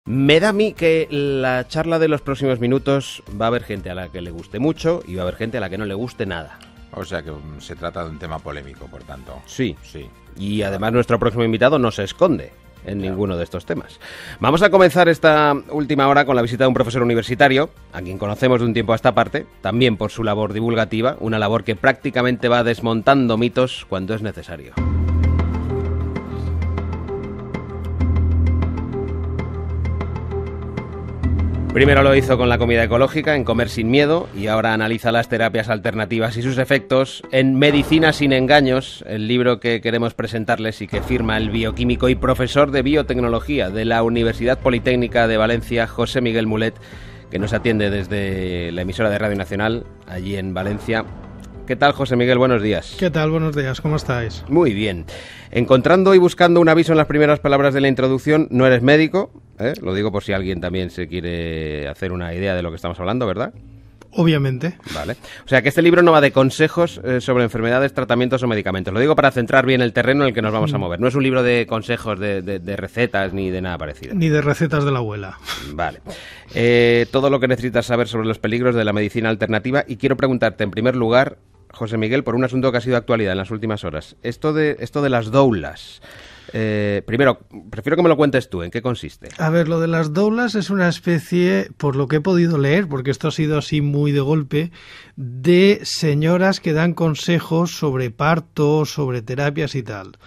Me da a mí que la charla de los próximos minutos va a haber gente a la que le guste mucho y va a haber gente a la que no le guste nada. O sea que se trata de un tema polémico, por tanto. Sí. Y además nuestro próximo invitado no se esconde en ninguno de estos temas. Vamos a comenzar esta última hora con la visita de un profesor universitario, a quien conocemos de un tiempo a esta parte, también por su labor divulgativa, una labor que prácticamente va desmontando mitos cuando es necesario. Primero lo hizo con la comida ecológica, en Comer sin miedo, y ahora analiza las terapias alternativas y sus efectos en Medicina sin engaños, el libro que queremos presentarles y que firma el bioquímico y profesor de biotecnología de la Universidad Politécnica de Valencia, José Miguel Mulet, que nos atiende desde la emisora de Radio Nacional, allí en Valencia. ¿Qué tal, José Miguel? Buenos días. ¿Qué tal? Buenos días. ¿Cómo estáis? Muy bien. Encontrando y buscando un aviso en las primeras palabras de la introducción, no eres médico, lo digo por si alguien también se quiere hacer una idea de lo que estamos hablando, ¿verdad? Obviamente. Vale. O sea que este libro no va de consejos sobre enfermedades, tratamientos o medicamentos. Lo digo para centrar bien el terreno en el que nos vamos a mover. No es un libro de consejos, de recetas ni de nada parecido. Ni de recetas de la abuela. Vale. Todo lo que necesitas saber sobre los peligros de la medicina alternativa. Y quiero preguntarte en primer lugar, José Miguel, por un asunto que ha sido actualidad en las últimas horas. Esto de las doulas. Primero, prefiero que me lo cuentes tú. ¿En qué consiste? A ver, lo de las doulas es una especie, por lo que he podido leer, porque esto ha sido así muy de golpe, de señoras que dan consejos sobre parto, sobre terapias y tal.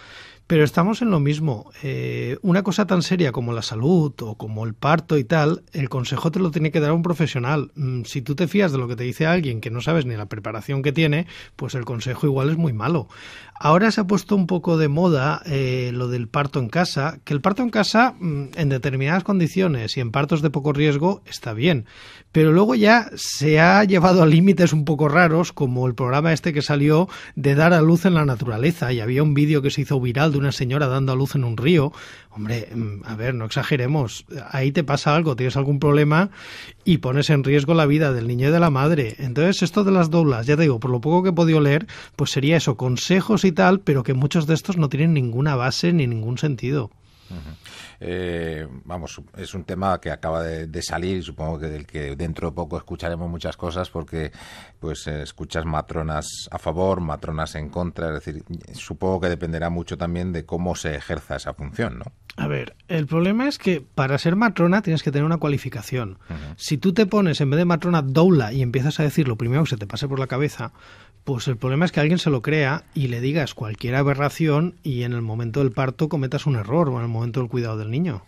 Pero estamos en lo mismo. Una cosa tan seria como la salud o como el parto y tal, el consejo te lo tiene que dar un profesional. Si tú te fías de lo que te dice alguien que no sabes ni la preparación que tiene, pues el consejo igual es muy malo. Ahora se ha puesto un poco de moda lo del parto en casa, que el parto en casa en determinadas condiciones y en partos de poco riesgo está bien, pero luego ya se ha llevado a límites un poco raros, como el programa este que salió de dar a luz en la naturaleza, y había un vídeo que se hizo viral de una señora dando a luz en un río. Hombre, a ver, no exageremos, ahí te pasa algo, tienes algún problema y pones en riesgo la vida del niño y de la madre. Entonces esto de las doulas, ya te digo, por lo poco que he podido leer, pues sería eso, consejos y tal, pero que muchos de estos no tienen ninguna base ni ningún sentido. Vamos, es un tema que acaba de salir y supongo que del que dentro de poco escucharemos muchas cosas, porque pues escuchas matronas a favor, matronas en contra, es decir, supongo que dependerá mucho también de cómo se ejerza esa función, ¿no? A ver, el problema es que para ser matrona tienes que tener una cualificación. Si tú te pones en vez de matrona doula y empiezas a decir lo primero que se te pase por la cabeza, pues el problema es que alguien se lo crea y le digas cualquier aberración y en el momento del parto cometas un error o en el momento del cuidado del niño.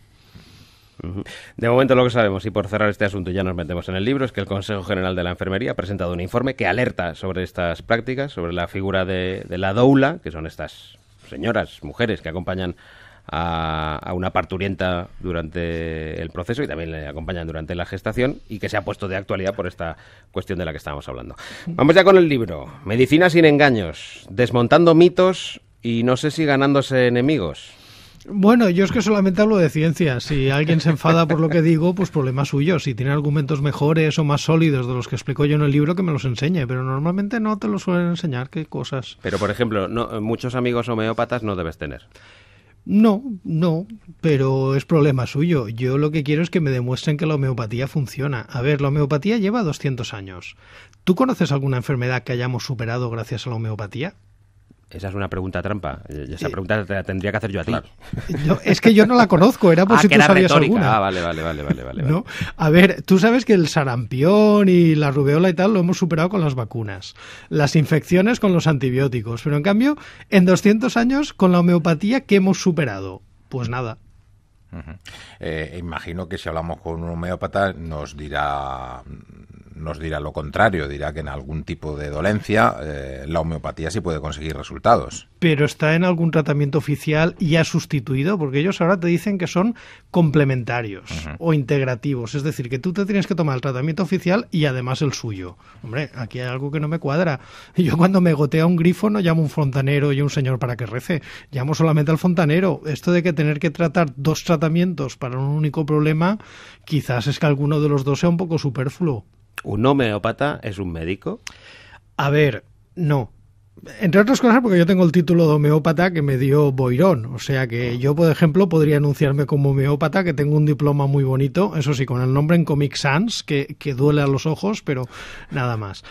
De momento lo que sabemos, y por cerrar este asunto ya nos metemos en el libro, es que el Consejo General de la Enfermería ha presentado un informe que alerta sobre estas prácticas, sobre la figura de la doula, que son estas señoras, mujeres que acompañan a una parturienta durante el proceso y también le acompañan durante la gestación, y que se ha puesto de actualidad por esta cuestión de la que estábamos hablando. Vamos ya con el libro. Medicina sin engaños, desmontando mitos y no sé si ganándose enemigos. Bueno, yo es que solamente hablo de ciencia. Si alguien se enfada por lo que digo, pues problema suyo. Si tiene argumentos mejores o más sólidos de los que explico yo en el libro, que me los enseñe. Pero normalmente no te los suelen enseñar. ¿Qué cosas? Pero, por ejemplo, muchos amigos homeópatas no debes tener. No, pero es problema suyo. Yo lo que quiero es que me demuestren que la homeopatía funciona. A ver, la homeopatía lleva 200 años. ¿Tú conoces alguna enfermedad que hayamos superado gracias a la homeopatía? Esa es una pregunta trampa. Esa pregunta te la tendría que hacer yo a ti. Claro. No, es que yo no la conozco, era por si tú sabías retórica. alguna. Vale. ¿No? A ver, tú sabes que el sarampión y la rubéola y tal lo hemos superado con las vacunas, las infecciones con los antibióticos, pero en cambio, en 200 años, con la homeopatía, ¿qué hemos superado? Pues nada. Imagino que si hablamos con un homeópata nos dirá lo contrario, dirá que en algún tipo de dolencia la homeopatía sí puede conseguir resultados. Pero está en algún tratamiento oficial y ha sustituido, porque ellos ahora te dicen que son complementarios o integrativos, es decir, que tú te tienes que tomar el tratamiento oficial y además el suyo. Hombre, aquí hay algo que no me cuadra. Yo cuando me gotea un grifo no llamo a un fontanero y a un señor para que rece, llamo solamente al fontanero. Esto de que tener que tratar dos tratamientos para un único problema, quizás es que alguno de los dos sea un poco superfluo. ¿Un homeópata es un médico? A ver, no. Entre otras cosas porque yo tengo el título de homeópata que me dio Boirón, o sea que yo, por ejemplo, podría anunciarme como homeópata, que tengo un diploma muy bonito, eso sí, con el nombre en Comic Sans, que duele a los ojos, pero nada más.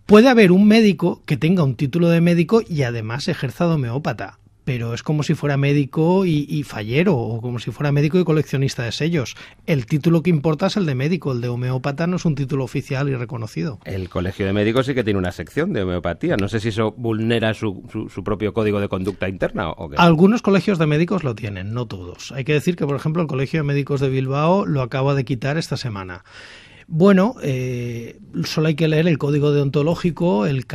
Puede haber un médico que tenga un título de médico y además ejerza de homeópata, pero es como si fuera médico y fallero, o como si fuera médico y coleccionista de sellos. El título que importa es el de médico, el de homeópata no es un título oficial y reconocido. El Colegio de Médicos sí que tiene una sección de homeopatía. No sé si eso vulnera su propio código de conducta interna o qué. Algunos colegios de médicos lo tienen, no todos. Hay que decir que, por ejemplo, el Colegio de Médicos de Bilbao lo acaba de quitar esta semana. Bueno, solo hay que leer el código deontológico, el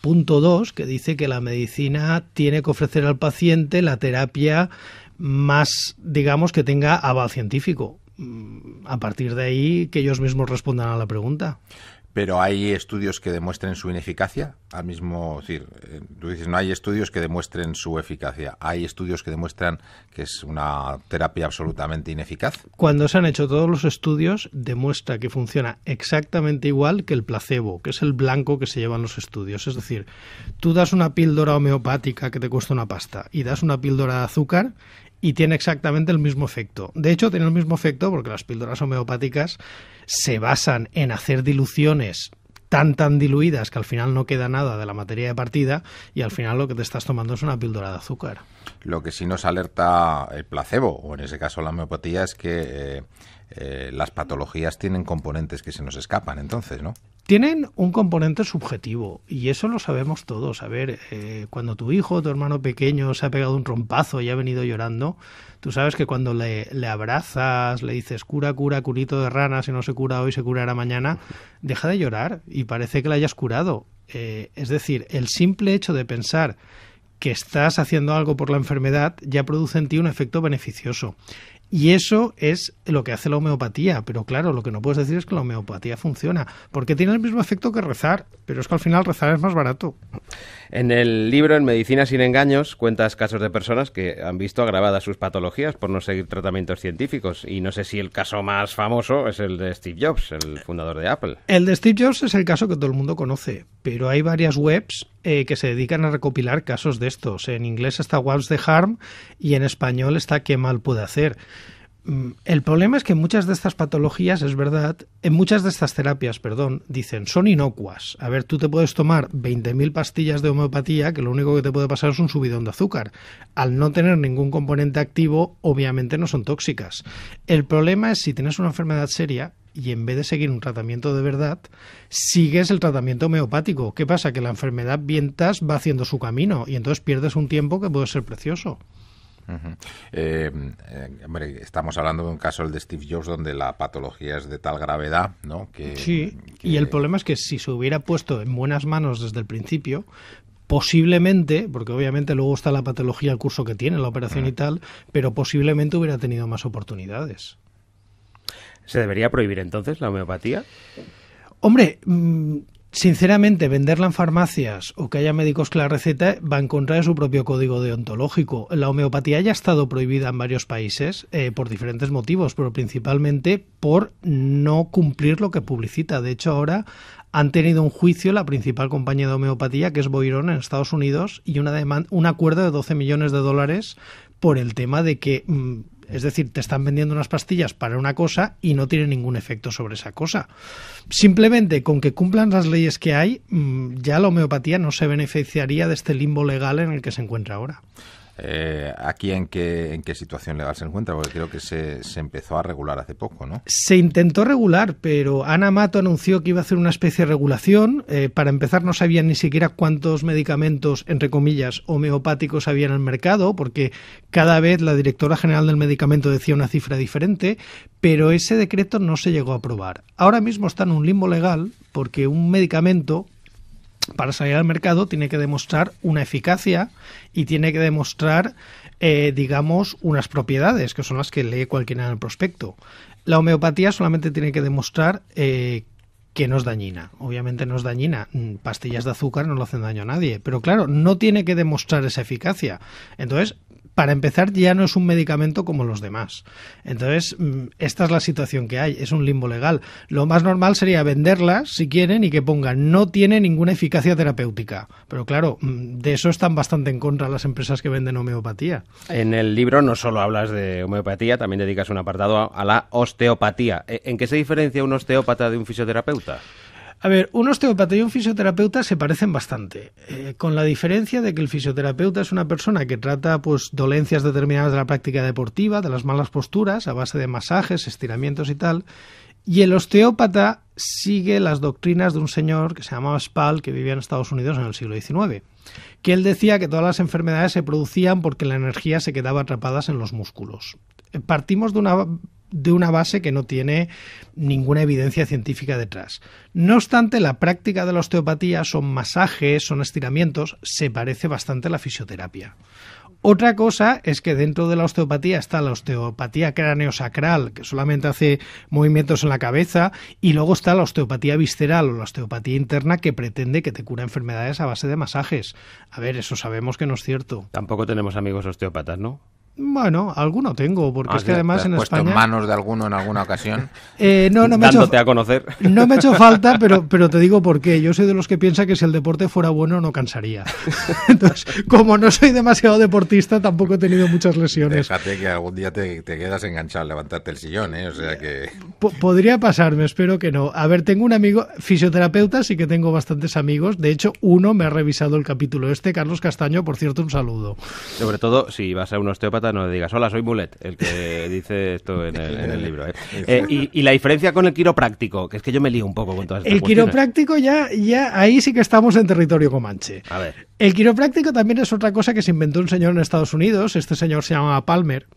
punto 2, que dice que la medicina tiene que ofrecer al paciente la terapia más, digamos, que tenga aval científico. A partir de ahí, que ellos mismos respondan a la pregunta. Pero hay estudios que demuestren su ineficacia, al mismo, es decir, tú dices, no hay estudios que demuestren su eficacia, hay estudios que demuestran que es una terapia absolutamente ineficaz. Cuando se han hecho todos los estudios, demuestra que funciona exactamente igual que el placebo, que es el blanco que se llevan los estudios. Es decir, tú das una píldora homeopática que te cuesta una pasta y das una píldora de azúcar y tiene exactamente el mismo efecto. De hecho, tiene el mismo efecto porque las píldoras homeopáticas se basan en hacer diluciones tan diluidas que al final no queda nada de la materia de partida y al final lo que te estás tomando es una píldora de azúcar. Lo que sí nos alerta el placebo, o en ese caso la homeopatía, es que las patologías tienen componentes que se nos escapan, entonces, ¿no? Tienen un componente subjetivo y eso lo sabemos todos. A ver, cuando tu hijo, tu hermano pequeño se ha pegado un trompazo y ha venido llorando, tú sabes que cuando le abrazas, le dices cura, curito de rana, si no se cura hoy se curará mañana, deja de llorar y parece que le hayas curado. Es decir, el simple hecho de pensar que estás haciendo algo por la enfermedad ya produce en ti un efecto beneficioso. Y eso es lo que hace la homeopatía, pero claro, lo que no puedes decir es que la homeopatía funciona, porque tiene el mismo efecto que rezar, pero es que al final rezar es más barato. En el libro, En Medicina sin engaños, cuentas casos de personas que han visto agravadas sus patologías por no seguir tratamientos científicos, y no sé si el caso más famoso es el de Steve Jobs, el fundador de Apple. El de Steve Jobs es el caso que todo el mundo conoce, pero hay varias webs que se dedican a recopilar casos de estos. En inglés está What's the Harm y en español está ¿Qué mal puede hacer? El problema es que muchas de estas patologías, es verdad, en muchas de estas terapias, dicen, son inocuas. A ver, tú te puedes tomar 20.000 pastillas de homeopatía, que lo único que te puede pasar es un subidón de azúcar. Al no tener ningún componente activo, obviamente no son tóxicas. El problema es si tienes una enfermedad seria y en vez de seguir un tratamiento de verdad, sigues el tratamiento homeopático. ¿Qué pasa? Que la enfermedad vientas va haciendo su camino y entonces pierdes un tiempo que puede ser precioso. Hombre, estamos hablando de un caso, el de Steve Jobs, donde la patología es de tal gravedad, ¿no? Sí, y el problema es que si se hubiera puesto en buenas manos desde el principio, posiblemente, porque obviamente luego está la patología, el curso que tiene, la operación y tal, pero posiblemente hubiera tenido más oportunidades. ¿Se debería prohibir entonces la homeopatía? Hombre, sinceramente, venderla en farmacias o que haya médicos que la receta va en contra de su propio código deontológico. La homeopatía ya ha estado prohibida en varios países por diferentes motivos, pero principalmente por no cumplir lo que publicita. De hecho, ahora han tenido un juicio la principal compañía de homeopatía, que es Boirón, en Estados Unidos, y un acuerdo de $12 millones por el tema de que... Es decir, te están vendiendo unas pastillas para una cosa y no tiene ningún efecto sobre esa cosa. Simplemente con que cumplan las leyes que hay, ya la homeopatía no se beneficiaría de este limbo legal en el que se encuentra ahora. ¿Aquí en qué situación legal se encuentra? Porque creo que se empezó a regular hace poco, ¿no? Se intentó regular, pero Ana Mato anunció que iba a hacer una especie de regulación. Para empezar, no sabían ni siquiera cuántos medicamentos, entre comillas, homeopáticos había en el mercado, porque cada vez la directora general del medicamento decía una cifra diferente, pero ese decreto no se llegó a aprobar. Ahora mismo está en un limbo legal porque un medicamento, para salir al mercado, tiene que demostrar una eficacia y tiene que demostrar, digamos, unas propiedades, que son las que lee cualquiera en el prospecto. La homeopatía solamente tiene que demostrar que que no es dañina. Obviamente no es dañina. Pastillas de azúcar no le hacen daño a nadie. Pero claro, no tiene que demostrar esa eficacia. Entonces, para empezar, ya no es un medicamento como los demás. Entonces, esta es la situación que hay. Es un limbo legal. Lo más normal sería venderlas, si quieren, y que pongan no tiene ninguna eficacia terapéutica. Pero claro, de eso están bastante en contra las empresas que venden homeopatía. En el libro no solo hablas de homeopatía, también dedicas un apartado a la osteopatía. ¿En qué se diferencia un osteópata de un fisioterapeuta? A ver, un osteópata y un fisioterapeuta se parecen bastante, con la diferencia de que el fisioterapeuta es una persona que trata pues dolencias determinadas de la práctica deportiva, de las malas posturas, a base de masajes, estiramientos y tal, y el osteópata sigue las doctrinas de un señor que se llamaba Spall, que vivía en Estados Unidos en el siglo XIX, que él decía que todas las enfermedades se producían porque la energía se quedaba atrapada en los músculos. Partimos de una base que no tiene ninguna evidencia científica detrás. No obstante, la práctica de la osteopatía son masajes, son estiramientos, se parece bastante a la fisioterapia. Otra cosa es que dentro de la osteopatía está la osteopatía craneosacral, que solamente hace movimientos en la cabeza, y luego está la osteopatía visceral o la osteopatía interna, que pretende que te cura enfermedades a base de masajes. A ver, eso sabemos que no es cierto. Tampoco tenemos amigos osteópatas, ¿no? Bueno, alguno tengo, porque es que además en puesto España... en manos de alguno en alguna ocasión? No me Dándote a conocer. No me ha hecho falta, pero te digo por qué. Yo soy de los que piensa que si el deporte fuera bueno no cansaría. Entonces, como no soy demasiado deportista, tampoco he tenido muchas lesiones. Déjate que algún día te quedas enganchado al levantarte el sillón, ¿eh? O sea que... Podría pasarme, espero que no. A ver, tengo un amigo fisioterapeuta, sí que tengo bastantes amigos. De hecho, uno me ha revisado el capítulo Carlos Castaño, por cierto, un saludo. Sobre todo, si vas a un osteópata, no le digas, hola, soy Mulet, el que dice esto en el libro. Y la diferencia con el quiropráctico, que es que yo me lío un poco con todas estas El cuestiones. quiropráctico ya ahí sí que estamos en territorio comanche. A ver. El quiropráctico también es otra cosa que se inventó un señor en Estados Unidos. Este señor se llamaba Palmer.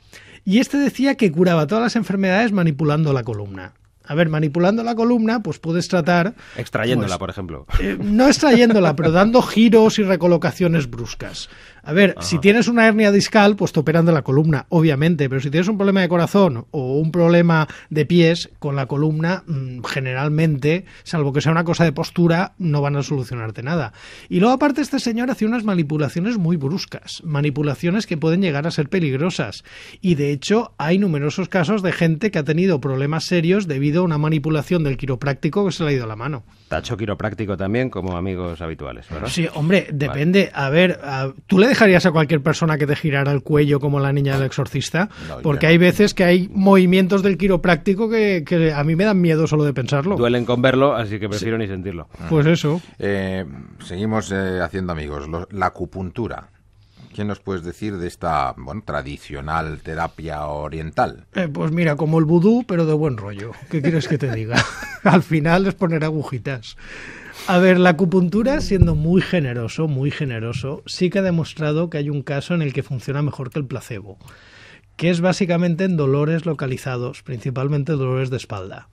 Y este decía que curaba todas las enfermedades manipulando la columna. A ver, manipulando la columna, pues puedes tratar... Extrayéndola, por ejemplo. No extrayéndola, pero dando giros y recolocaciones bruscas. A ver, si tienes una hernia discal, pues te operan de la columna, obviamente, pero si tienes un problema de corazón o un problema de pies, con la columna, generalmente, salvo que sea una cosa de postura, no van a solucionarte nada. Y luego, aparte, este señor hacía unas manipulaciones muy bruscas, manipulaciones que pueden llegar a ser peligrosas. Y, de hecho, hay numerosos casos de gente que ha tenido problemas serios debido a una manipulación del quiropráctico que se le ha ido la mano. Tacho quiropráctico también, como amigos habituales, ¿verdad? Sí, hombre, depende. Vale. A ver, ¿tú le dejarías a cualquier persona que te girara el cuello como la niña del exorcista? No, porque hay veces que hay movimientos del quiropráctico que a mí me dan miedo solo de pensarlo. Duelen con verlo, así que prefiero ni sentirlo. Pues eso. Seguimos haciendo amigos. La acupuntura. ¿Qué nos puedes decir de esta tradicional terapia oriental? Pues mira, como el vudú, pero de buen rollo. ¿Qué quieres que te diga? Al final es poner agujitas. A ver, la acupuntura, siendo muy generoso, sí que ha demostrado que hay un caso en el que funciona mejor que el placebo, que es básicamente en dolores localizados, principalmente dolores de espalda.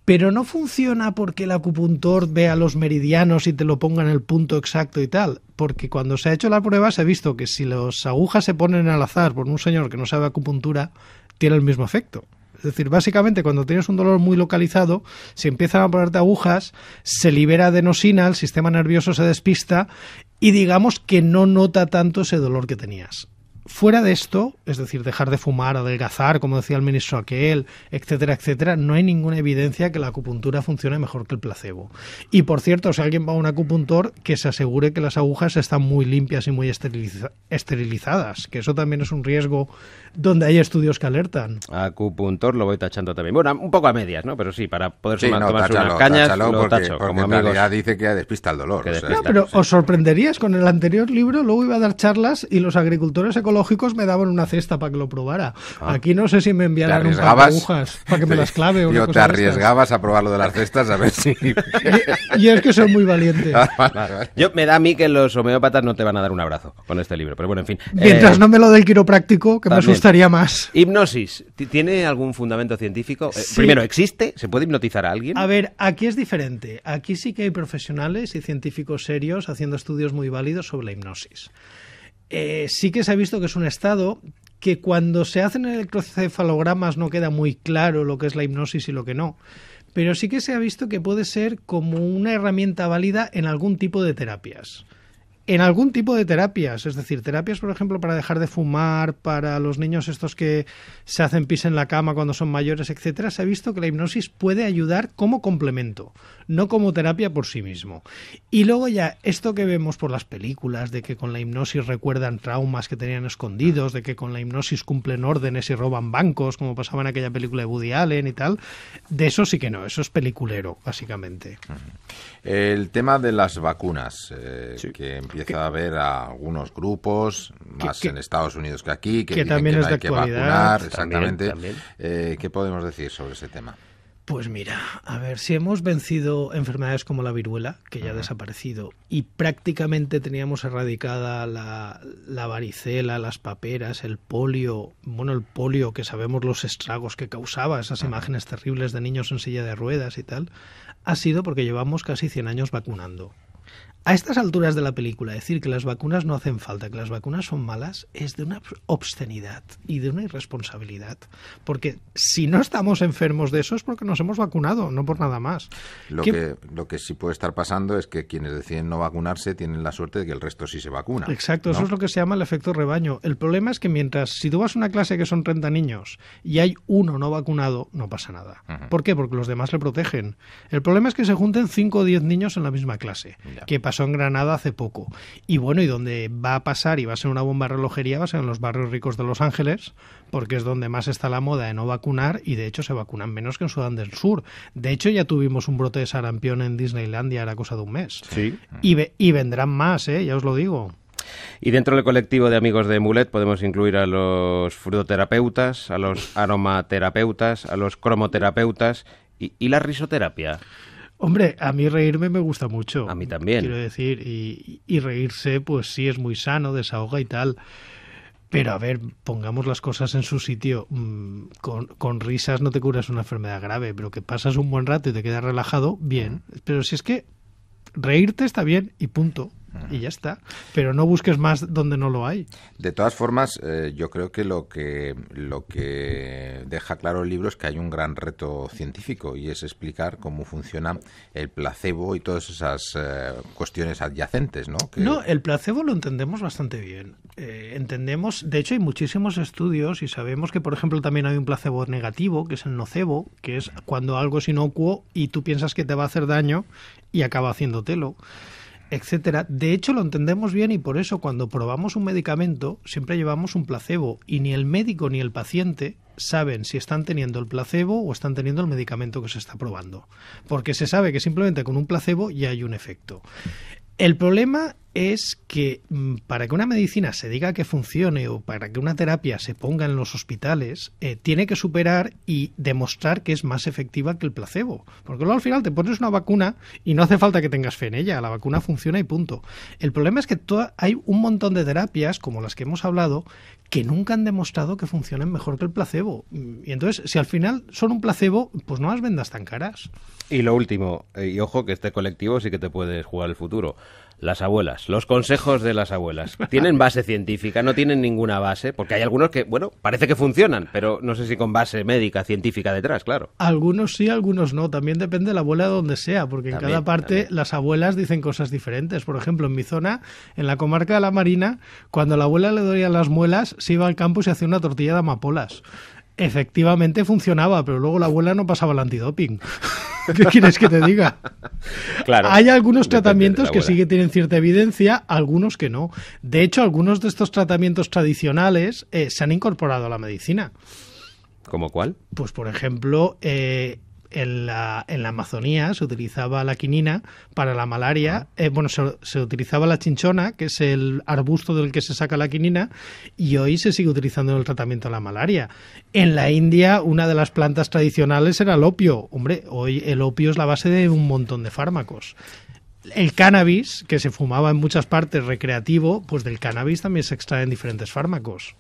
Pero no funciona porque el acupuntor vea los meridianos y te lo ponga en el punto exacto y tal, porque cuando se ha hecho la prueba se ha visto que si las agujas se ponen al azar por un señor que no sabe acupuntura, tiene el mismo efecto. Es decir, básicamente cuando tienes un dolor muy localizado, si empiezan a ponerte agujas, se libera adenosina, el sistema nervioso se despista y digamos que no nota tanto ese dolor que tenías. Fuera de esto, es decir, dejar de fumar, adelgazar, como decía el ministro aquel, etcétera, etcétera, no hay ninguna evidencia que la acupuntura funcione mejor que el placebo. Y por cierto, si alguien va a un acupuntor, que se asegure que las agujas están muy limpias y muy esterilizadas, que eso también es un riesgo donde hay estudios que alertan. Acupuntor lo voy tachando también. Bueno, un poco a medias, ¿no? Pero sí, para poder tomarse unas cañas, lo tacho. Porque como en amigos, realidad dice que despista el dolor. No, pero os sorprenderías, con el anterior libro luego iba a dar charlas y los agricultores ecológicos me daban una cesta para que lo probara. Aquí no sé si me enviarán un par de agujas para que me las clave o una cosa. ¿Te arriesgabas a probar lo de las cestas? A ver si... Y es que soy muy valiente. Me da a mí que los homeópatas no te van a dar un abrazo con este libro, pero bueno, en fin. Mientras no me lo del quiropráctico, que también me asustaría más. Hipnosis, ¿tiene algún fundamento científico? Sí. Primero, ¿existe? ¿Se puede hipnotizar a alguien? A ver, aquí es diferente. Aquí sí que hay profesionales y científicos serios haciendo estudios muy válidos sobre la hipnosis. Sí que se ha visto que es un estado que cuando se hacen electrocefalogramas no queda muy claro lo que es la hipnosis y lo que no. pero sí que se ha visto que puede ser como una herramienta válida en algún tipo de terapias. En algún tipo de terapias, es decir, terapias, por ejemplo, para dejar de fumar, para los niños estos que se hacen pis en la cama cuando son mayores, etcétera, se ha visto que la hipnosis puede ayudar como complemento, no como terapia por sí mismo. Y luego ya esto que vemos por las películas, de que con la hipnosis recuerdan traumas que tenían escondidos, de que con la hipnosis cumplen órdenes y roban bancos, como pasaba en aquella película de Woody Allen y tal, de eso sí que no, eso es peliculero, básicamente. El tema de las vacunas, que empieza a haber a algunos grupos, más en Estados Unidos que aquí, que dicen también que es no de hay que actualidad. vacunar, exactamente. También. ¿Qué podemos decir sobre ese tema? Pues mira, a ver, si hemos vencido enfermedades como la viruela, que ya ha desaparecido, y prácticamente teníamos erradicada la varicela, las paperas, el polio, bueno, el polio, que sabemos los estragos que causaba, esas imágenes terribles de niños en silla de ruedas y tal, ha sido porque llevamos casi 100 años vacunando. A estas alturas de la película, decir que las vacunas no hacen falta, que las vacunas son malas, es de una obscenidad y de una irresponsabilidad. Porque si no estamos enfermos de eso es porque nos hemos vacunado, no por nada más. Lo que sí puede estar pasando es que quienes deciden no vacunarse tienen la suerte de que el resto sí se vacuna. Exacto, ¿no? Eso es lo que se llama el efecto rebaño. El problema es que si tú vas a una clase que son 30 niños y hay uno no vacunado, no pasa nada. ¿Por qué? Porque los demás le protegen. El problema es que se junten 5 o 10 niños en la misma clase, que pasó en Granada hace poco. Y bueno, y donde va a pasar y va a ser una bomba de relojería va a ser en los barrios ricos de Los Ángeles, porque es donde más está la moda de no vacunar, y de hecho se vacunan menos que en Sudán del Sur. De hecho ya tuvimos un brote de sarampión en Disneylandia, era cosa de un mes. Sí. Y vendrán más, ya os lo digo. Y dentro del colectivo de amigos de Mulet podemos incluir a los frutoterapeutas, a los aromaterapeutas, a los cromoterapeutas y la risoterapia. Hombre, a mí reírme me gusta mucho. A mí también. Quiero decir, y reírse, pues sí, es muy sano, desahoga y tal. Pero a ver, pongamos las cosas en su sitio. Con risas no te curas una enfermedad grave, pero que pasas un buen rato y te quedas relajado, bien. Pero si es que reírte está bien y punto. Y ya está. Pero no busques más donde no lo hay. De todas formas, yo creo que lo que deja claro el libro es que hay un gran reto científico, y es explicar cómo funciona el placebo y todas esas cuestiones adyacentes, ¿no? No, el placebo lo entendemos bastante bien. Entendemos, de hecho hay muchísimos estudios y sabemos que, por ejemplo, también hay un placebo negativo, que es el nocebo, que es cuando algo es inocuo y tú piensas que te va a hacer daño y acaba haciéndotelo, etcétera. De hecho, lo entendemos bien, y por eso cuando probamos un medicamento siempre llevamos un placebo, y ni el médico ni el paciente saben si están teniendo el placebo o están teniendo el medicamento que se está probando, porque se sabe que simplemente con un placebo ya hay un efecto. El problema es que para que una medicina se diga que funcione, o para que una terapia se ponga en los hospitales, tiene que superar y demostrar que es más efectiva que el placebo. Porque luego al final te pones una vacuna y no hace falta que tengas fe en ella, la vacuna funciona y punto. El problema es que hay un montón de terapias, como las que hemos hablado, que nunca han demostrado que funcionen mejor que el placebo. Y entonces, si al final son un placebo, pues no las vendas tan caras. Y lo último, y ojo que este colectivo sí que te puedes jugar el futuro. Las abuelas, los consejos de las abuelas. ¿Tienen base científica? ¿No tienen ninguna base? Porque hay algunos que, bueno, parece que funcionan, pero no sé si con base médica, científica detrás, claro. Algunos sí, algunos no. También depende de la abuela de donde sea, porque en cada parte las abuelas dicen cosas diferentes. Por ejemplo, en mi zona, en la comarca de la Marina, cuando a la abuela le dolían las muelas, se iba al campo y se hacía una tortilla de amapolas. Efectivamente funcionaba, pero luego la abuela no pasaba el antidoping. ¿Qué quieres que te diga? Claro, hay algunos tratamientos que sí que tienen cierta evidencia, algunos que no. De hecho, algunos de estos tratamientos tradicionales se han incorporado a la medicina. ¿Cómo cuál? Pues, por ejemplo, en la Amazonía se utilizaba la quinina para la malaria. Se utilizaba la chinchona, que es el arbusto del que se saca la quinina, y hoy se sigue utilizando en el tratamiento de la malaria. En la India, una de las plantas tradicionales era el opio. Hombre, hoy el opio es la base de un montón de fármacos. El cannabis, que se fumaba en muchas partes recreativo, pues del cannabis también se extraen diferentes fármacos.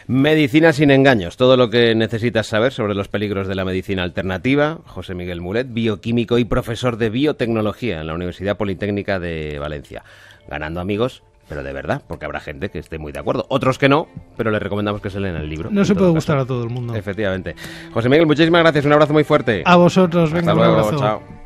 Medicina sin engaños, todo lo que necesitas saber sobre los peligros de la medicina alternativa. José Miguel Mulet, bioquímico y profesor de biotecnología en la Universidad Politécnica de Valencia. Ganando amigos, pero de verdad, porque habrá gente que esté muy de acuerdo, otros que no, pero le recomendamos que se lean el libro. No se puede gustar a todo el mundo. Efectivamente. José Miguel, muchísimas gracias, un abrazo muy fuerte. A vosotros, venga, Hasta luego, un abrazo. chao.